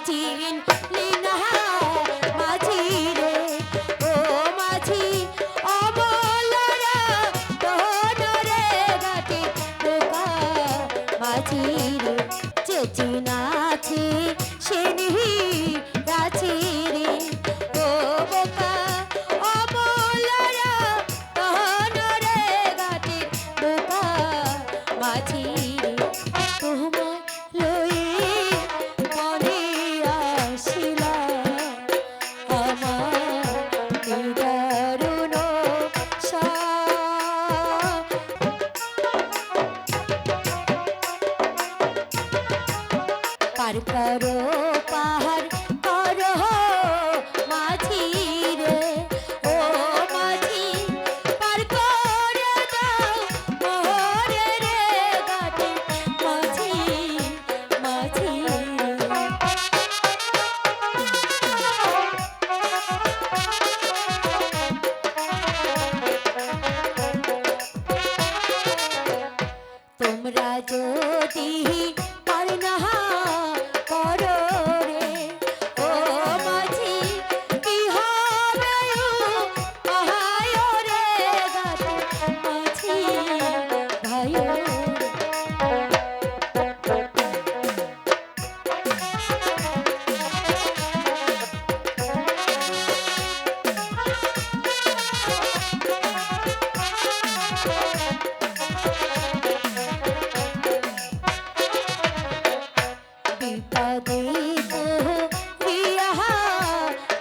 চিনলি না মাঝি রে ও মাঝি অমলরা তোরে গাটি বোকা মাঝি রে চেচিনাছি সেনি রাছি রে ও বোকা অমলরা তোরে গাটি বোকা মাঝি রে তোমায় লই মনে আসিলা আমার নিদারুণ পার করো পাহাড় করো মাঝি রে ও মাঝি পার করে দাও মোরে রে গাটে মাঝি মাঝি তোমরা যদি পার না করো রে ও মাঝি কি হবে আহায় রে গাটে মাঝি ভাইও বিপদে বিয়া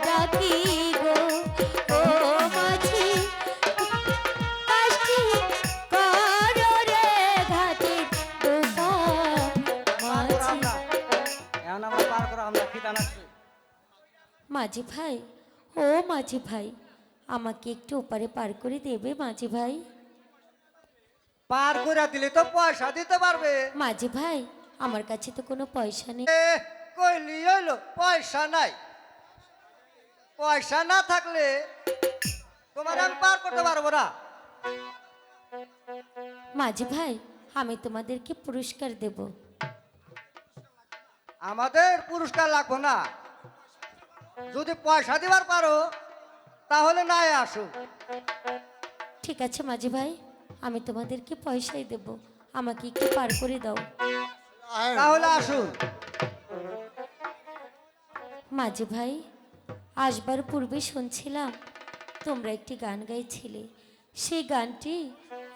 ডাকি গো ও মাঝি কাশি করো রে ঘাটে বোকা মাঝি এখন আমরা পার করো আমরা খিদা লাগছে। মাঝি ভাই ও মাঝি ভাই আমাকে একটু ওপারে পার করে দেবে মাঝি ভাই পার করে দিলে তো পয়সা দিতে পারবে। মাঝি ভাই আমার কাছে তো কোনো পয়সা নেই এ, কইলি হইলো পয়সা নাই, পয়সা না থাকলে তোমার আমি পার করতে পারবো না। মাঝি ভাই আমি তোমাদেরকে পুরস্কার দেব আমাদের পুরস্কার লাগবো না, যদি পয়সা দিবার পারো তাহলে নাই আসো। ঠিক আছে মাঝি ভাই আমি তোমাদেরকে পয়সাই দেব আমাকে একটু পার করে দাও তাহলে আসুন। মাঝি ভাই আসবার পূর্বে শুনছিলাম তোমরা একটি গান গাইছিলে সেই গানটি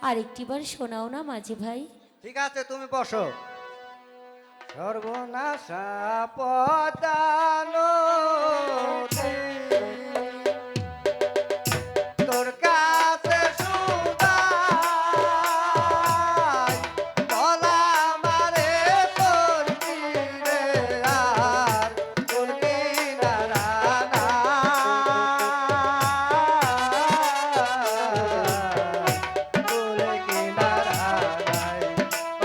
আরেকটিবার শোনাও না মাঝি ভাই ঠিক আছে তুমি বসো। সর্বনাশা পদানো তোর কাছে সুদাই গলা মারে তোর তীরে আর তোর কিনারা তোর কিনারা নাই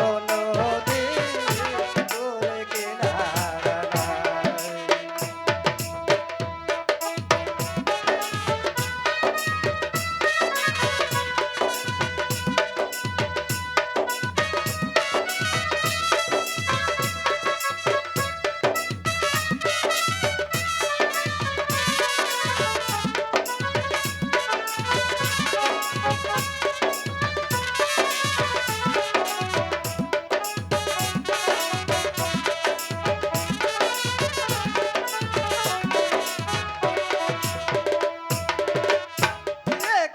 ও নদী তোর কিনারা নাই।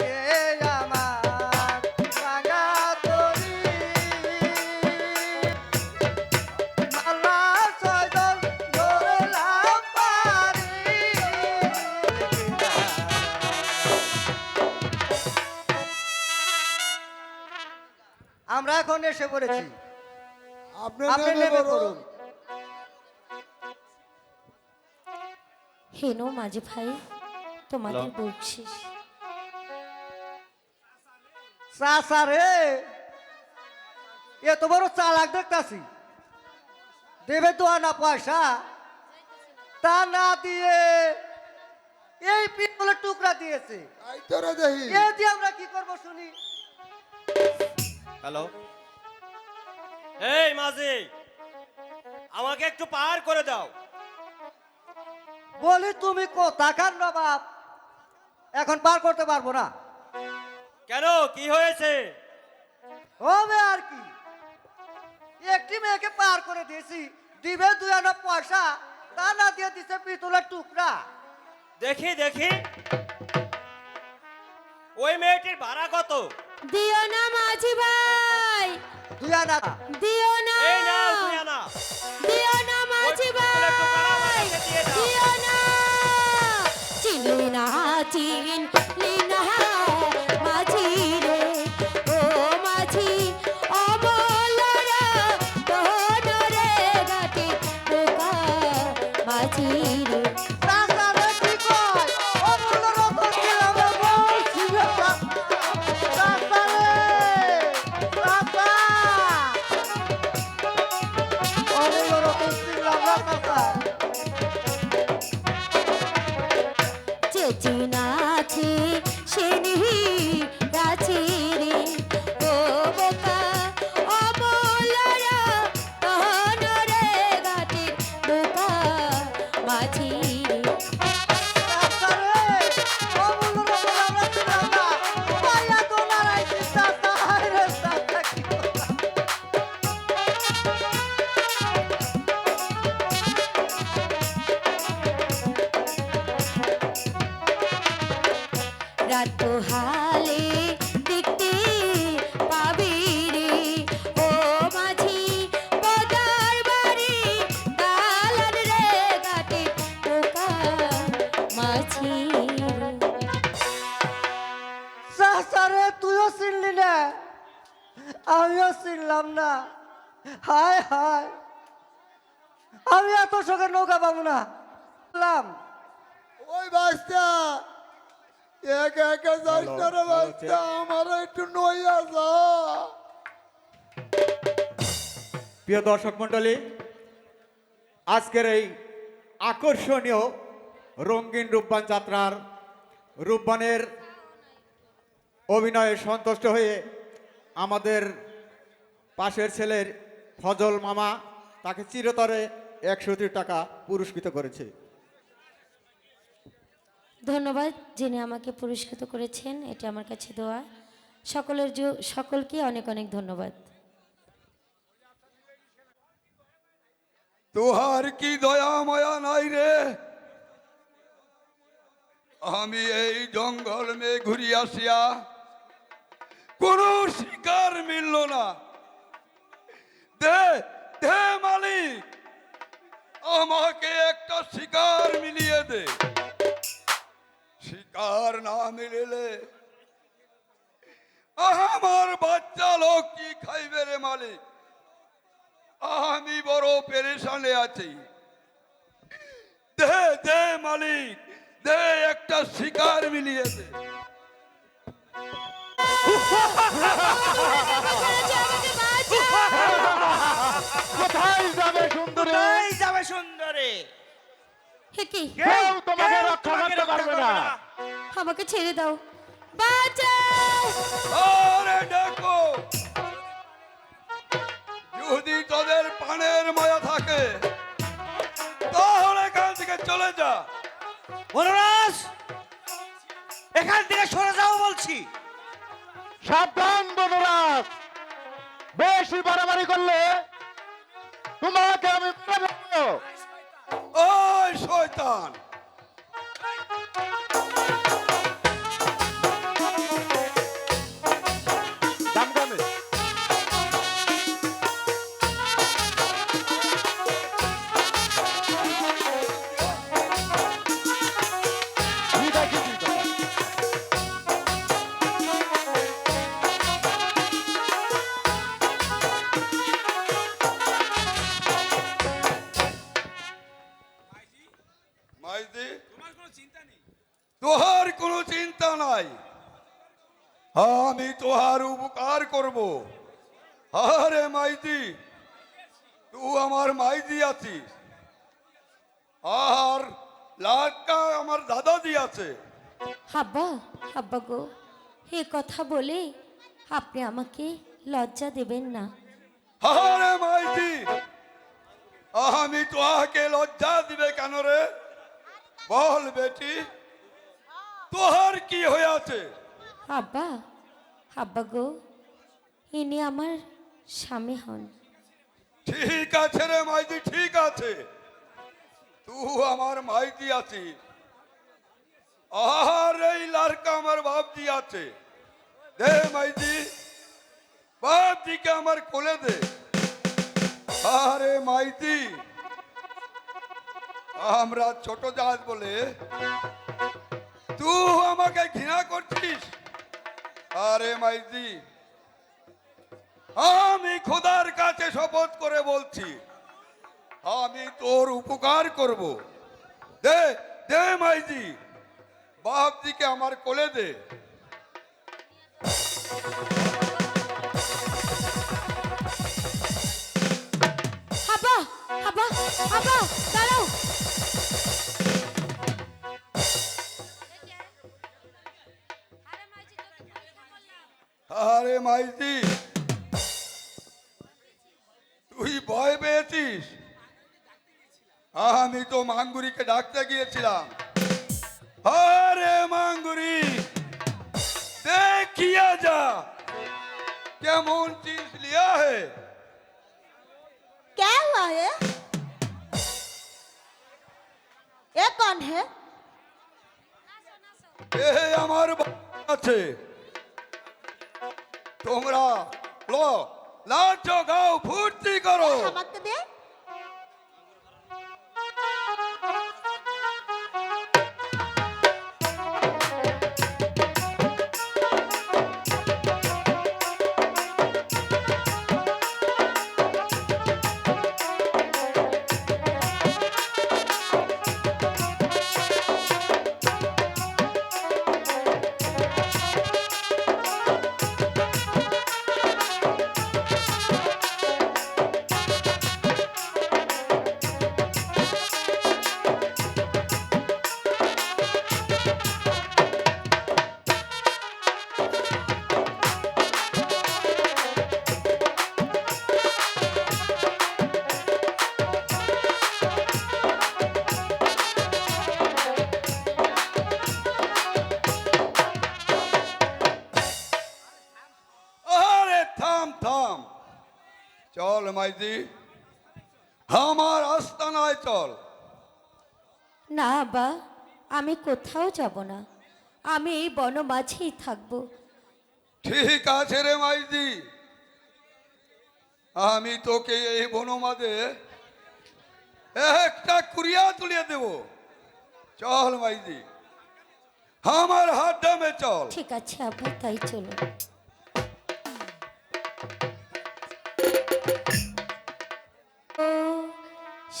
কে আমার রাঙা তরি মালা সজন ধরলাম পারি। আমরা এখন এসে পড়েছি, আপনি আপনি নেমে নেমে পড়ুন। পড়ুন। হেনো মাঝি ভাই তোমাদের বকশিস চাচা রে এত বড় চালাক দেখতাছি, দেবে তো না পয়সা, তা না দিয়ে এই পিতলের টুকরা দিয়েছে। তাই তোরা দেখি এ দিয়ে আমরা কি করব শুনি। হ্যালো, এই মাঝি, আমাকে একটু পার করে দাও। বলি তুমি কোথাকার নবাব, এখন পার করতে পারবো না। কেন, কি হয়েছে? হবে আর কি, একটি মেয়েকে পার করে দিয়েছি, দিবে 2 আনা পয়সা, তা না দিয়ে দিছে পিতলের টুকরা। দেখি দেখি, ওই মেয়েটির ভাড়া কত? দিও না মাঝি ভাই, 2 আনা। দিও না, এই নাও 2 আনা। দিও না মাঝি ওই পিতলের টুকরা আমার ভাই, কাছে দিয়ে দাও। দিও না। চিনলি না, চিনলি না মাঝি রে, ও মাঝি অমলরা তোর রে গাটি বোকা মাঝি রে। রাস্তারে কি কয়, অমূল্য রতন ছিলাম রে, বলছি রে রাস্তারে, রাস্তা। অমূল্য রতন ছিলাম রাস্তা। যে চিনাছে সে নিহি রাছে রে, ও বোকা অমলরা তোর রে গাটি বোকা মাঝি রে। রাত পোহালে দেখতে পাবি রে, ও মাঝি বদার বাড়ি দালান রে গাটে বোকা মাঝি রে। তুইও চিনলি না, আমিও চিনলাম না। হায় হায়, আমি এত শোকে নৌকা পাবো না। ওই বাচ্চা একা একা যাস না রে বাচ্চা, আমার একটু নইয়া যা। প্রিয় দর্শক মণ্ডলী, আজকের এই আকর্ষণীয় রঙিন রূপবান যাত্রার রূপবানের অভিনয়ে সন্তুষ্ট হয়ে আমাদের পাশের ছেলের ফজল মামা তাকে চিরতরে 130 টাকা পুরস্কৃত করেছে। ধন্যবাদ যিনি আমাকে পুরস্কৃত করেছেন, এটা আমার কাছে দোয়া। সকলকে অনেক অনেক ধন্যবাদ। তোহার কি দয়া মায়া নাই রে? আমি এই জঙ্গল মে ঘুরি আসিয়া কোন শিকার মিলল না। দে দে মালিক, আমাকে একটা শিকার মিলিয়ে দে। শিকার না মিলিলে আমার বাচ্চা লোক কি খাইবে রে মালিক? আমি বড় পেরেশানে আছি। দে দে মালিক, দে একটা শিকার মিলিয়ে দে। কোথায় যাবে সুন্দরী? কোথায় যাবে সুন্দরী? হে কি, কেউ তোমাকে রক্ষা করতে পারবে না। আমাকে ছেড়ে দাও, বাঁচাও। আরে দেখো, যদি তোদের পানের মায়া থাকে তাহলে এখান থেকে চলে যা। বনরাজ, এখান থেকে সরে যাও বলছি। সাবধান বনরাজ, বেশি বাড়াবাড়ি করলে তোমাকে আমি মেরে ফেলবো। ওই শয়তান, দামদামে ঠিক আছে, ঠিক আছে। মাইদি, তোহার কোনো চিন্তা নাই, আমি তোহার উপকার করব। আরে মাইদি, তুই আমার মাইদি আছিস, আর লাটকা আমার দাদা দিয়াছে। হাব্বা, হাব্বা গো, এ কথা বলে আপনি আমাকে লজ্জা দেবেন না। আরে মাইদি, আমি তোহাকে লজ্জা দিবে কেন রে? বল বেটি, তোহার কি হয়েছে? আব্বা, আব্বা গো, ইনি আমার স্বামী হন। ঠিক আছে রে মাইজি, ঠিক আছে, তুই আমার মাইজি আছিস, আর এই লারকা আমার বাপজি আছে। দে মাইজি, বাপজিকে আমার কোলে দে। আরে মাইজি, আমরা ছোট জাত বলে তুই আমাকে ঘৃণা করছিস? আরে মাইজি, আমি খোদার কাছে শপথ করে বলছি, আমি তোর উপকার করব। দে দে মাইজি, বাপজিকে আমার কোলে দে। আব্বা, আব্বা, আব্বা, দাঁড়াও। আরে মাইজি, তুই ভয় পেয়েছিস? আমি তো মাঙ্গুরিকে ডাকতে গিয়েছিলাম। আরে মাঙ্গুরি, देखिया जा কেমন चीज लिया है। क्या हुआ है? ये कौन है? এ আমার আছে, তোমরা লো নাচো গাও ফুর্তি করো। हमक दे। আরে থাম থাম, চল মাইজি, আমার আস্তানায় চল। না আব্বা, আমি কোথাও যাব না, আমি এই বন মাঝেই থাকবো। ঠিক আছে রে মাইজি, আমি তোকে এই বনমাদে একটা কুড়িয়া তুলিয়ে দেব। চল মাইজি, আমার হাত ডামে চল। ঠিক আছে আব্বা, তাই চলো। ও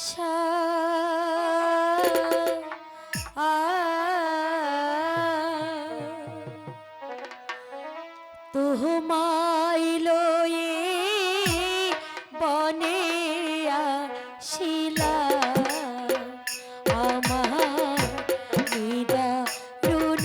সা আ তোমায় লয়ে বনে আসিলা আমার নিদারুণ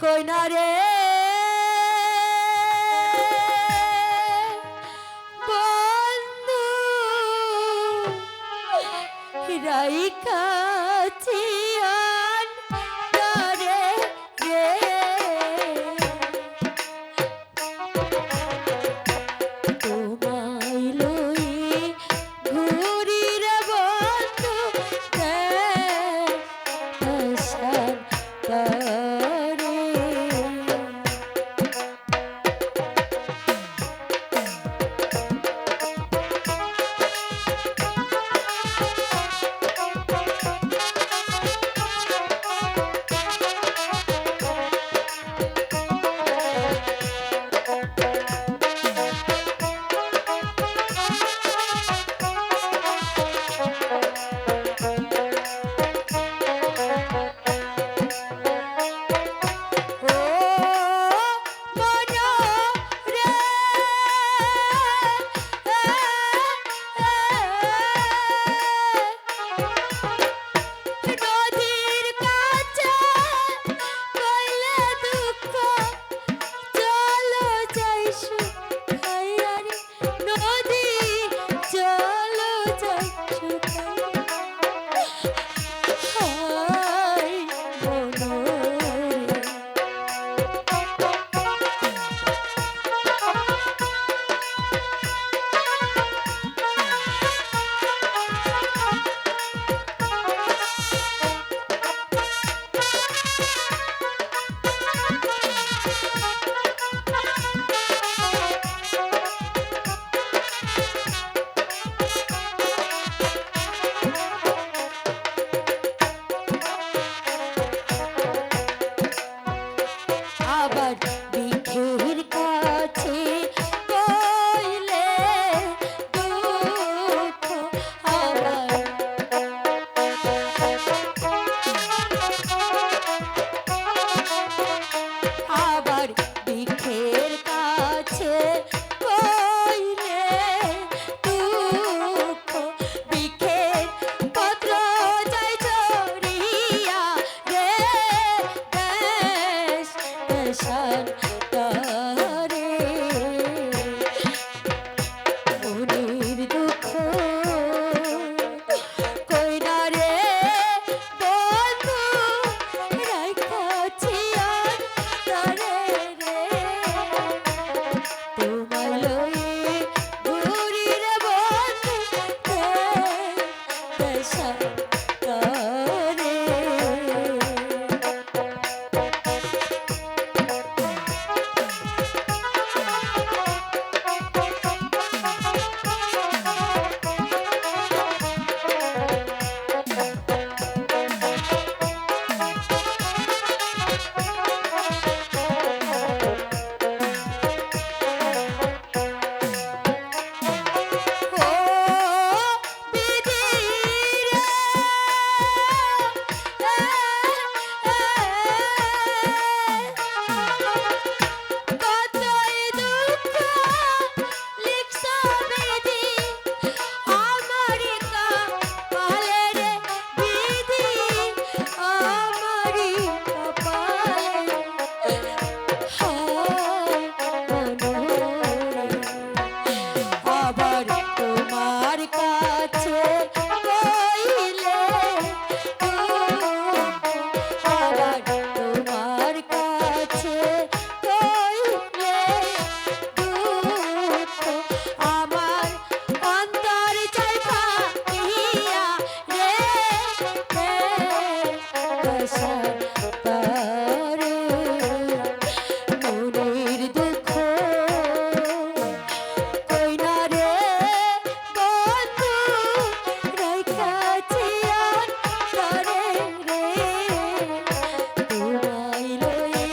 কইনা রে বন্ধু রাইকা চিয়ান রে রে তোমায় লই ঘুরি রে বন্ধু দেশান তারে আবার বিখের কাছে কইলে দুঃখ আবার আবার বিখের কাছে কইলে দুঃখ বিখের পত্র যাই চড়িয়া রে দেশ দেশান তারে মনের দুঃখ কইরা রে বন্ধু রাইখা ছিয়ান তারে রে তোমার লয়ে ঘুরি রে বন্ধু দেশান তারে ও বিধি রে কতই দুঃখ লিখছ বিধি আমারি কপালে রে বিধি আমারি কপালে হায় মনোরে আবার তোমার কাছে কইলে আবার তোমার কাছে কইলে দুঃখ আমার অন্তর চাই পাইয়া রে দেশান তারে মনের দুঃখ কইনা রে বন্ধু রাইখা ছিয়ান তারে রে তোমায় লয়ে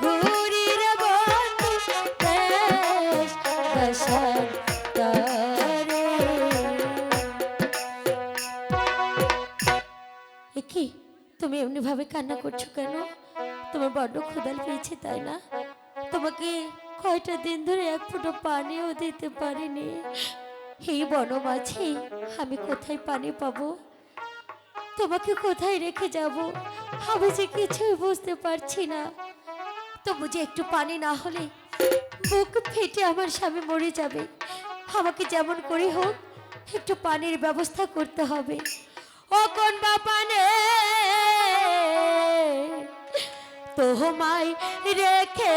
ঘুরি রে বন্ধু দেশ দেশান তারে এ কি তুমি এমনি ভাবে কান্না করছো কেন? তোমার বড্ড ক্ষুধা পেয়েছে তাই না? তোমাকে কয়টা দিন ধরে এক ফোঁটা পানিও দিতে পারিনি। এই বনমাঝি আমি কোথায় পানি পাবো? তোমাকে কোথায় রেখে যাব? আমি যে কিছুই বুঝতে পারছি না। তবু যে একটু পানি না হলে বুক ফেটে আমার স্বামী মরে যাবে। আমাকে যেমন করে হোক একটু পানির ব্যবস্থা করতে হবে। ও কোন বাপানে তোমায় রেখে